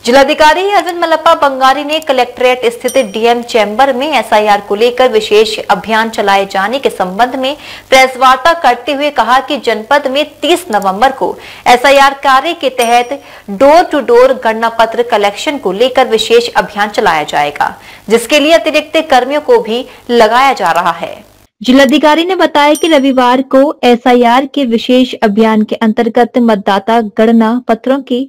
जिलाधिकारी अरविंद मल्लप्पा बंगारी ने कलेक्ट्रेट स्थित डीएम चैम्बर में एसआईआर को लेकर विशेष अभियान चलाए जाने के संबंध में प्रेस वार्ता करते हुए कहा कि जनपद में 30 नवंबर को एसआईआर कार्य के तहत डोर टू डोर गणना पत्र कलेक्शन को लेकर विशेष अभियान चलाया जाएगा, जिसके लिए अतिरिक्त कर्मियों को भी लगाया जा रहा है। जिलाधिकारी ने बताया कि रविवार को एसआईआर के विशेष अभियान के अंतर्गत मतदाता गणना पत्रों की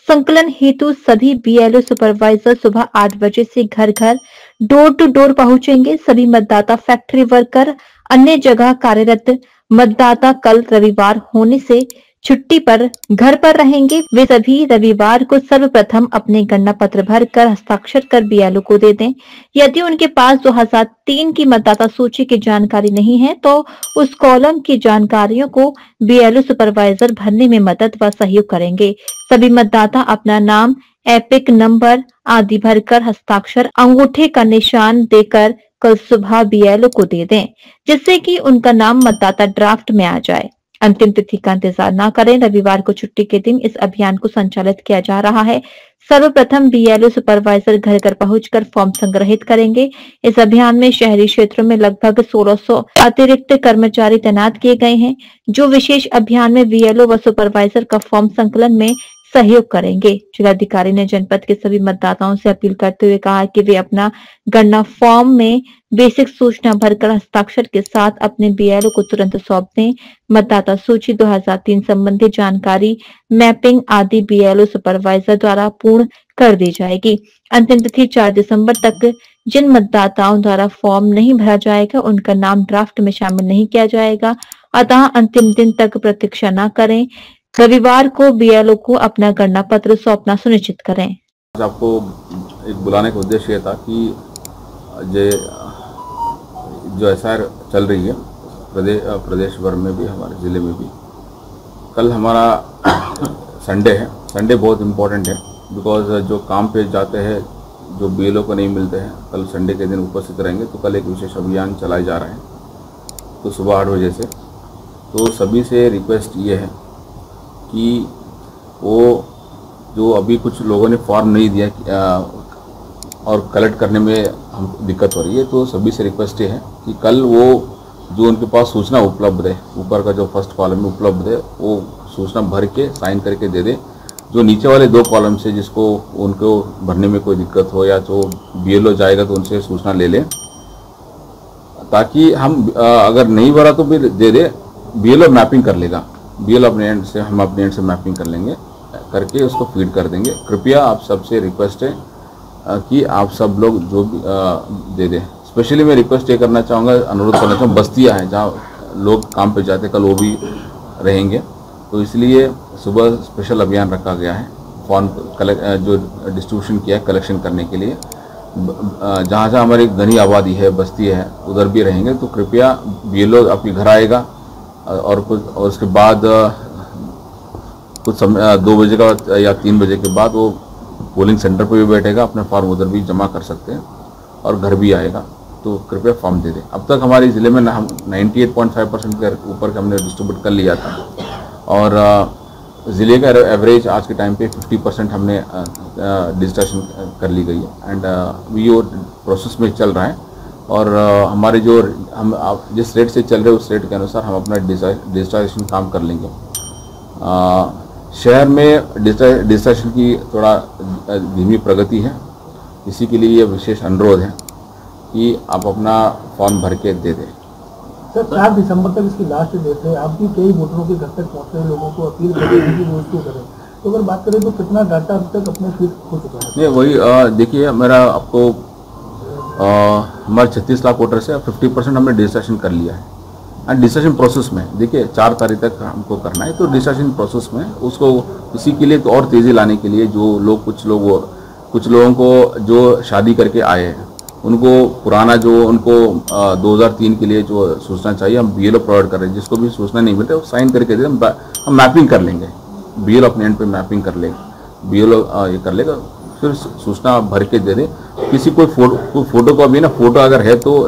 संकलन हेतु सभी बीएलओ सुपरवाइजर सुबह 8 बजे से घर घर डोर टू डोर पहुंचेंगे। सभी मतदाता, फैक्ट्री वर्कर, अन्य जगह कार्यरत मतदाता कल रविवार होने से छुट्टी पर घर पर रहेंगे। वे सभी रविवार को सर्वप्रथम अपने गणना पत्र भर कर हस्ताक्षर कर बीएलओ को दे दें। यदि उनके पास 2003 की मतदाता सूची की जानकारी नहीं है तो उस कॉलम की जानकारियों को बीएलओ सुपरवाइजर भरने में मदद व सहयोग करेंगे। सभी मतदाता अपना नाम, एपिक नंबर आदि भरकर हस्ताक्षर अंगूठे का निशान देकर कल सुबह बीएलओ को दे दें, जिससे कि उनका नाम मतदाता ड्राफ्ट में आ जाए। अंतिम तिथि का इंतजार न करें। रविवार को छुट्टी के दिन इस अभियान को संचालित किया जा रहा है। सर्वप्रथम बीएलओ सुपरवाइजर घर घर पहुंचकर फॉर्म संग्रहित करेंगे। इस अभियान में शहरी क्षेत्रों में लगभग 1600 अतिरिक्त कर्मचारी तैनात किए गए हैं, जो विशेष अभियान में बीएलओ व सुपरवाइजर का फॉर्म संकलन में सहयोग करेंगे। जिलाधिकारी ने जनपद के सभी मतदाताओं से अपील करते हुए कहा कि वे अपना गणना फॉर्म में बेसिक सूचना भरकर हस्ताक्षर के साथ अपने बीएलओ को तुरंत सौंप दें। मतदाता सूची 2003 संबंधी जानकारी, मैपिंग आदि बीएलओ सुपरवाइजर द्वारा पूर्ण कर दी जाएगी। अंतिम तिथि 4 दिसंबर तक। जिन मतदाताओं द्वारा फॉर्म नहीं भरा जाएगा उनका नाम ड्राफ्ट में शामिल नहीं किया जाएगा, अतः अंतिम दिन तक प्रतीक्षा न करें। रविवार को बीएलओ को अपना गणना पत्र सौंपना सुनिश्चित करें। आपको एक बुलाने का उद्देश्य था कि जो एसआईआर चल रही है प्रदेश भर में भी, हमारे ज़िले में भी, कल हमारा संडे है। संडे बहुत इम्पोर्टेंट है बिकॉज जो काम पे जाते हैं, जो बीएलओ को नहीं मिलते हैं, कल संडे के दिन उपस्थित रहेंगे। तो कल एक विशेष अभियान चलाया जा रहा है, तो सुबह 8 बजे से। तो सभी से रिक्वेस्ट ये है कि वो जो अभी कुछ लोगों ने फॉर्म नहीं दिया और कलेक्ट करने में हमको दिक्कत हो रही है, तो सभी से रिक्वेस्ट ये है कि कल वो जो उनके पास सूचना उपलब्ध है, ऊपर का जो फर्स्ट कॉलम में उपलब्ध है, वो सूचना भर के साइन करके दे दे। जो नीचे वाले 2 कॉलम से जिसको उनको भरने में कोई दिक्कत हो या जो बीएलओ जाएगा तो उनसे सूचना ले लें, ताकि हम अगर नहीं भरा तो फिर दे दे, बीएलओ मैपिंग कर लेगा। बीएलओ अपने एंड से, हम अपने एंड से मैपिंग कर लेंगे, करके उसको फीड कर देंगे। कृपया आप सबसे रिक्वेस्ट है कि आप सब लोग जो दे दें। स्पेशली मैं रिक्वेस्ट ये करना चाहूँगा, अनुरोध करना चाहूँगा, बस्तियाँ हैं जहाँ लोग काम पे जाते, कल वो भी रहेंगे, तो इसलिए सुबह स्पेशल अभियान रखा गया है। फॉर्म जो डिस्ट्रीब्यूशन किया है कलेक्शन करने के लिए, जहाँ जहाँ हमारी घनी आबादी है, बस्ती है, उधर भी रहेंगे। तो कृपया बीएलओ आपके घर आएगा और उसके बाद कुछ समय 2 बजे का या 3 बजे के बाद वो पोलिंग सेंटर पर भी बैठेगा, अपने फॉर्म उधर भी जमा कर सकते हैं और घर भी आएगा। तो कृपया फॉर्म दे दें। अब तक हमारे ज़िले में हम 98.5% के ऊपर का हमने डिस्ट्रीब्यूट कर लिया था, और ज़िले का एवरेज आज के टाइम पे 50% हमने डिजिटेशन कर ली गई है। एंड अभी वो प्रोसेस में चल रहा है, और हमारे जो हम जिस रेट से चल रहे हैं उस रेट के अनुसार हम अपना डिजिटाइजेशन काम कर लेंगे। शहर में डिजिटाइजेशन की थोड़ा धीमी प्रगति है, इसी के लिए ये विशेष अनुरोध है कि आप अपना फॉर्म भर के दे दें। सर, 4 दिसंबर तक इसकी लास्ट डेट है। आप भी कई वोटरों के घर तक पहुँच रहे लोगों को अपील करें कि वो इसको करें। तो अगर बात करें तो कितना डाटा अब तक अपने फीड हो चुका है? नहीं, वही देखिए, मेरा आपको हमारे 36 लाख वोटर से 50% हमने डिजिटेशन कर लिया है। एंड डिजिटेशन प्रोसेस में देखिए 4 तारीख तक हमको करना है, तो डिजिटेशन प्रोसेस में उसको इसी के लिए तो और तेज़ी लाने के लिए जो लोग कुछ लोगों को जो शादी करके आए हैं, उनको पुराना जो उनको 2003 के लिए जो सूचना चाहिए हम बीएलओ प्रोवाइड कर रहे हैं। जिसको भी सूचना नहीं मिलता वो साइन करके दे, हम मैपिंग कर लेंगे। बीएलओ अपने एंड पे मैपिंग कर लेगा, बीएलओ ये कर लेगा, फिर सूचना भर के दे दे। किसी कोई फोटो का भी ना, फोटो अगर है तो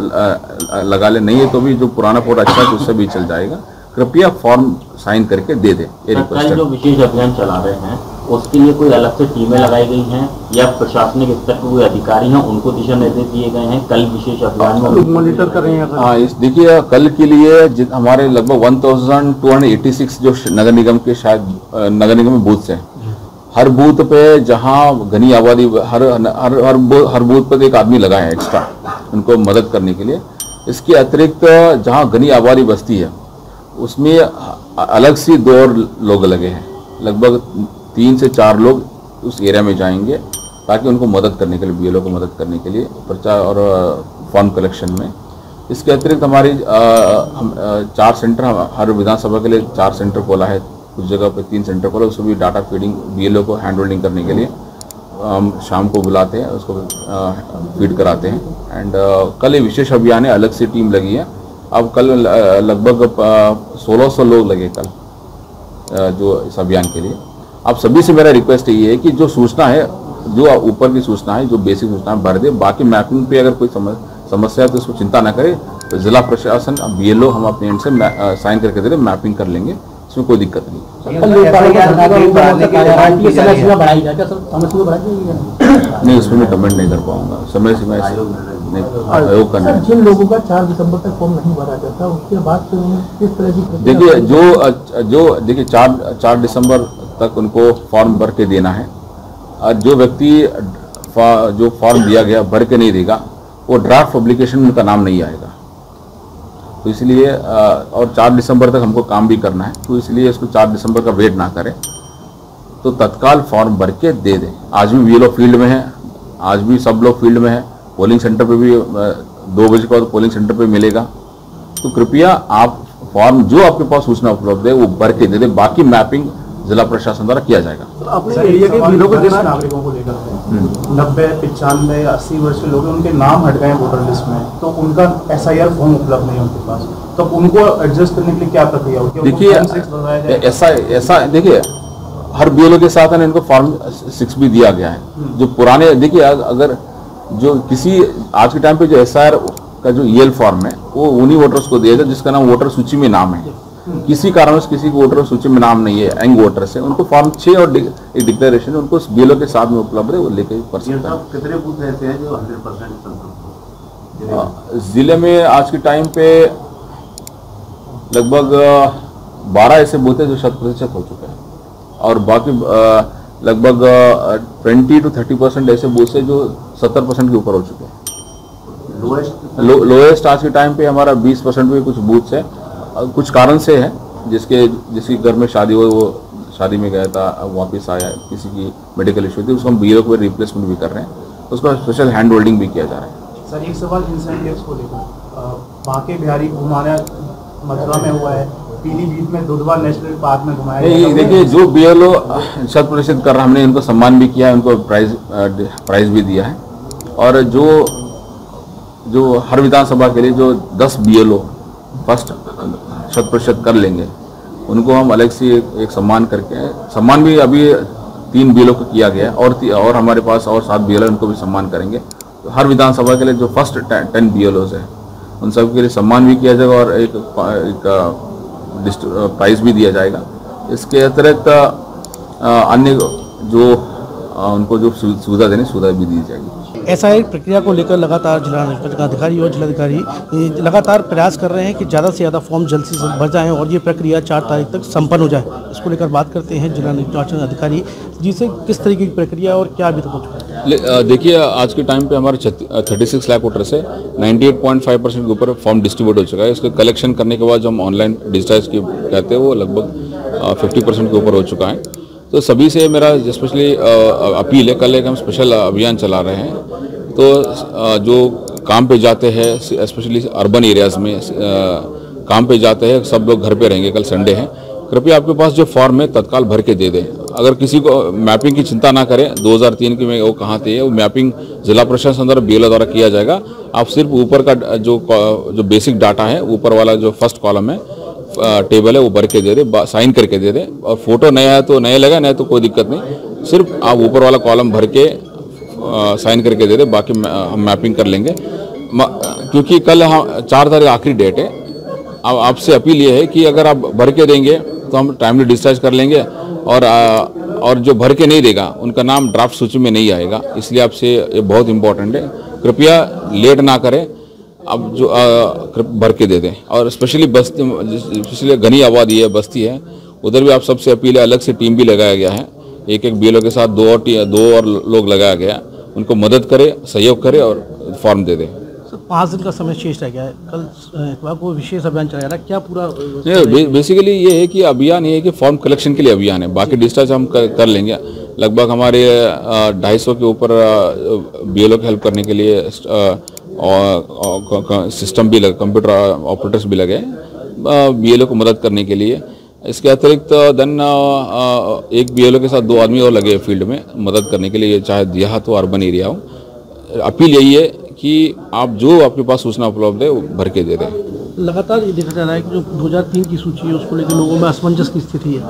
लगा ले, नहीं है तो भी जो पुराना फोटो अच्छा है तो उससे भी चल जाएगा। कृपया फॉर्म साइन करके दे दे, ये रिक्वेस्ट है। जो विशेष अभियान चला रहे हैं उसके लिए कोई अलग से टीमें लगाई गई हैं या प्रशासनिक स्तर पर कोई अधिकारी हैं उनको दिशा निर्देश दिए गए हैं? कल विशेष अभियान में मॉनिटर कर रहे हैं। हाँ, इस देखिए कल के लिए हमारे लगभग 1286 जो नगर निगम के शायद नगर निगम में बूथ हैं, हर बूथ पे जहाँ घनी आबादी हर बूथ पर एक आदमी लगा है एक्स्ट्रा उनको मदद करने के लिए। इसके अतिरिक्त जहाँ घनी आबादी बस्ती है उसमें अलग से 2 और लोग लगे हैं, लगभग 3 से 4 लोग उस एरिया में जाएंगे ताकि उनको मदद करने के लिए, बीएलओ को मदद करने के लिए प्रचार और फॉर्म कलेक्शन में। इसके अतिरिक्त हमारी 4 सेंटर, हर विधानसभा के लिए 4 सेंटर खोला है, कुछ जगह पे 3 सेंटर खोला, उसको भी डाटा फीडिंग बीएलओ को हैंड होल्डिंग करने के लिए हम शाम को बुलाते हैं, उसको फीड कराते हैं। एंड कल ये विशेष अभियान है, अलग से टीम लगी है। अब कल लगभग 1600 लोग लगे कल जो इस अभियान के लिए। अब सभी से मेरा रिक्वेस्ट ये है कि जो सूचना है, जो ऊपर की सूचना है, जो बेसिक सूचना है भर दे, बाकी मैपिंग पे अगर कोई समस्या है तो उसको चिंता ना करें। तो जिला प्रशासन बीएलओ हम अपने एंड से साइन करके दे रहे, मैपिंग कर लेंगे, इसमें कोई दिक्कत नहीं। नहीं, उसमें मैं कमेंट नहीं कर पाऊंगा, समय सीमा आयोग करना है। जिन लोगों का 4 दिसंबर तक फॉर्म नहीं भरा जाता उसके बाद किस तरह की? देखिए देखिए 4 दिसंबर तक उनको फॉर्म भर के देना है। और जो व्यक्ति जो फॉर्म दिया गया भर के नहीं देगा वो ड्राफ्ट पब्लिकेशन में उनका नाम नहीं आएगा। तो इसलिए और 4 दिसंबर तक हमको काम भी करना है, तो इसलिए इसको 4 दिसंबर का वेट ना करें, तो तत्काल फॉर्म भर के दे दें। आज भी बीएलओ फील्ड में है, आज भी सब लोग फील्ड में है, पोलिंग सेंटर पे भी 2 बजे के बाद पोलिंग सेंटर पे मिलेगा। तो कृपया आप फॉर्म जो आपके पास सूचना उपलब्ध है वो भर के दे दें, बाकी मैपिंग जिला प्रशासन द्वारा किया जाएगा। अपने एरिया के नागरिकों को लेकर 90, 95, 80 वर्ष के लोग उनके नाम हट गए वोटर लिस्ट में, तो उनका SIR फॉर्म उपलब्ध नहीं उनके पास, तो उनको एडजस्ट करने के लिए क्या प्रक्रिया होगी? देखिए ऐसा देखिए हर बीएलओ के साथ इनको फॉर्म 6 भी दिया गया है। जो पुराने देखिए अगर जो किसी आज के टाइम पे जो SIR का जो EL फॉर्म है वो उन्हीं वोटर्स को दिया जाए जिसका नाम वोटर सूची में नाम है। किसी कारणवश किसी को वोटर सूची में नाम नहीं है, यंग वोटर्स है, उनको फॉर्म 6 और एक डिक्लेरेशन उनको बीएलओ के साथ में उपलब्ध है, वो लेके कर सकते हैं। कितने बूथ ऐसे हैं जो 100% जिले में आज के टाइम पे लगभग 12 ऐसे बूथ है जो 100% हो चुके हैं, और बाकी लगभग 20 to 30% ऐसे बूथ है जो 70% के ऊपर हो चुके हैं। लोएस्ट आज के टाइम पे हमारा 20% भी कुछ बूथ है, कुछ कारण से है, जिसकी घर में शादी हो, वो शादी में गया था, वापस आया, किसी की मेडिकल इशू थी, उसको हम बीएलओ को रिप्लेसमेंट भी कर रहे हैं, उसका स्पेशल हैंड होल्डिंग भी किया जा रहा है। सर एक सवाल इंसेंटिव्स को लेकर, बांके बिहारी घुमाना मथुरा में हुआ है, पीलीभीत में दुधवा नेशनल पार्क में घुमाया गया। देखिए जो बीएलओ 100% कर रहा, हमने इनको सम्मान भी किया है, उनको प्राइज भी दिया है, और जो हर विधानसभा के लिए जो 10 बीएलओ फर्स्ट 100% कर लेंगे उनको हम अलग से एक सम्मान करके, सम्मान भी अभी 3 बीएलओ को किया गया है, और हमारे पास और 7 बीएलओ उनको भी सम्मान करेंगे। तो हर विधानसभा के लिए जो फर्स्ट 10 बीएलओ है उन सब के लिए सम्मान भी किया जाएगा और एक प्राइज भी दिया जाएगा। इसके अतिरिक्त अन्य जो उनको जो सुविधा देनी सुविधा भी दी जाएगी। SIR प्रक्रिया को लेकर लगातार जिला निर्वाचन अधिकारी और जिलाधिकारी लगातार प्रयास कर रहे हैं कि ज़्यादा से ज़्यादा फॉर्म जल्द से जल्द भर जाएं और ये प्रक्रिया 4 तारीख तक संपन्न हो जाए। इसको लेकर बात करते हैं जिला निर्वाचन अधिकारी जी से, किस तरीके की प्रक्रिया और क्या अभी तक हो चुका है? देखिए आज के टाइम पे हमारे 36 लाख वोटर से 98.5% के ऊपर फॉर्म डिस्ट्रीब्यूट हो चुका है। इसको कलेक्शन करने के बाद जो हम ऑनलाइन डिजिटाइज कहते हैं वो लगभग 50% के ऊपर हो चुका है। तो सभी से मेरा स्पेशली अपील है, कल एक हम स्पेशल अभियान चला रहे हैं, तो जो काम पे जाते हैं स्पेशली अर्बन एरियाज़ में काम पे जाते हैं, सब लोग घर पे रहेंगे, कल संडे है, कृपया आपके पास जो फॉर्म है तत्काल भर के दे दें। अगर किसी को मैपिंग की चिंता ना करें, 2003 की में वो कहाँ थे, वो मैपिंग जिला प्रशासन द्वारा बीएलओ द्वारा किया जाएगा। आप सिर्फ ऊपर का जो बेसिक डाटा है, ऊपर वाला जो फर्स्ट कॉलम है टेबल है वो भर के दे दे, साइन करके दे दे, और फोटो नया है तो नया लगा, नहीं तो कोई दिक्कत नहीं, सिर्फ आप ऊपर वाला कॉलम भर के साइन करके दे दे, बाकी हम मैपिंग कर लेंगे। क्योंकि कल 4 तारीख आखिरी डेट है। अब आपसे अपील ये है कि अगर आप भर के देंगे तो हम टाइमली डिस्चार्ज कर लेंगे, और जो भर के नहीं देगा उनका नाम ड्राफ्ट सूची में नहीं आएगा। इसलिए आपसे ये बहुत इंपॉर्टेंट है, कृपया लेट ना करें, अब जो भर के दे दें। और स्पेशली बस्ती घनी आबादी है, बस्ती है, उधर भी आप सबसे अपील है, अलग से टीम भी लगाया गया है, एक BLO के साथ दो और लोग लगाया गया, उनको मदद करे, सहयोग करे और फॉर्म दे दें। 5 दिन का समय शेष रह गया है, कल इतवार को विशेष अभियान चलाया जा रहा है, क्या पूरा? बेसिकली ये है कि अभियान ये है कि फॉर्म कलेक्शन के लिए अभियान है, बाकी डिस्चार्ज हम कर लेंगे। लगभग हमारे 250 के ऊपर BLO की हेल्प करने के लिए सिस्टम भी लगे, कंप्यूटर ऑपरेटर्स भी लगे BLO को मदद करने के लिए। इसके अतिरिक्त देन एक BLO के साथ 2 आदमी और लगे फील्ड में मदद करने के लिए, चाहे देहात हो अर्बन एरिया हो। अपील यही है कि आप जो आपके पास सूचना उपलब्ध है वो भर के दे दें। लगातार ये देखा जा रहा है कि जो 2003 की सूची है उसको लेकर लोगों में असमंजस की स्थिति है।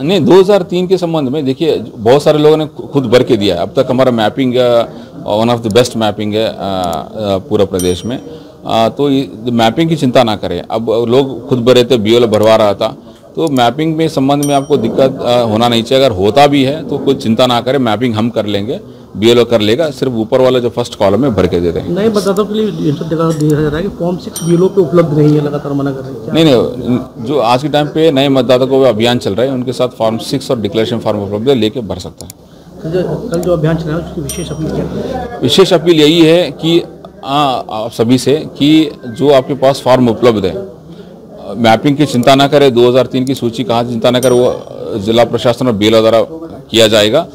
नहीं 2003 के संबंध में देखिए बहुत सारे लोगों ने खुद भर के दिया है। अब तक हमारा mapping one of the best mapping है पूरा प्रदेश में, तो मैपिंग की चिंता ना करें। अब लोग खुद भरे थे, BLO भरवा रहा था, तो मैपिंग में संबंध में आपको दिक्कत होना नहीं चाहिए। अगर होता भी है तो कोई चिंता ना करें, मैपिंग हम कर लेंगे, BLO कर लेगा, सिर्फ ऊपर वाला जो फर्स्ट कॉलम में भर के दे देंगे। नए मतदाताओं के लिए देखा जा रहा है कि फॉर्म 6 BLO पे उपलब्ध नहीं है, लगातार मना कर रहे हैं। नहीं, जो आज के टाइम पे नए मतदाता को अभियान चल रहा है उनके साथ फॉर्म 6 और डिक्लेरेशन फॉर्म उपलब्ध है, लेके भर सकता है। कल जो अभियान चला है उसकी विशेष अपील क्या है? विशेष अपील यही है कि आप सभी से कि जो आपके पास फॉर्म उपलब्ध है, मैपिंग की चिंता ना करें। 2003 की सूची कहाँ चिंता ना करें, वो जिला प्रशासन और BLO द्वारा किया जाएगा।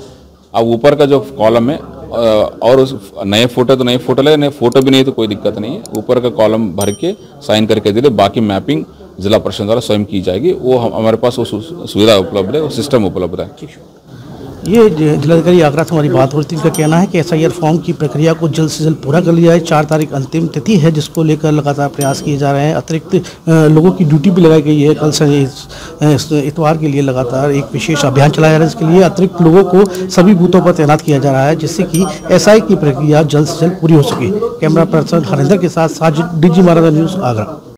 अब ऊपर का जो कॉलम है और उस नए फोटो तो नए फोटो लगे, नए फोटो भी नहीं तो कोई दिक्कत नहीं है, ऊपर का कॉलम भर के साइन करके दे दे। बाकी मैपिंग जिला प्रशासन द्वारा स्वयं की जाएगी, वो हमारे पास वो सुविधा उपलब्ध है, वो सिस्टम उपलब्ध है। ये जिलाधिकारी आगरा से हमारी बात हो रही थी, इनका कहना है कि SIR फॉर्म की प्रक्रिया को जल्द से जल्द पूरा कर लिया जाए। 4 तारीख अंतिम तिथि है, जिसको लेकर लगातार प्रयास किए जा रहे हैं। अतिरिक्त लोगों की ड्यूटी भी लगाई गई है। कल से इतवार के लिए लगातार एक विशेष अभियान चलाया जा रहा है। इसके लिए अतिरिक्त लोगों को सभी बूथों पर तैनात किया जा रहा है, जिससे कि SI की प्रक्रिया जल्द से जल्द पूरी हो सके। कैमरा पर्सन हरिंदर के साथ साजिद, DG महाराजा न्यूज़, आगरा।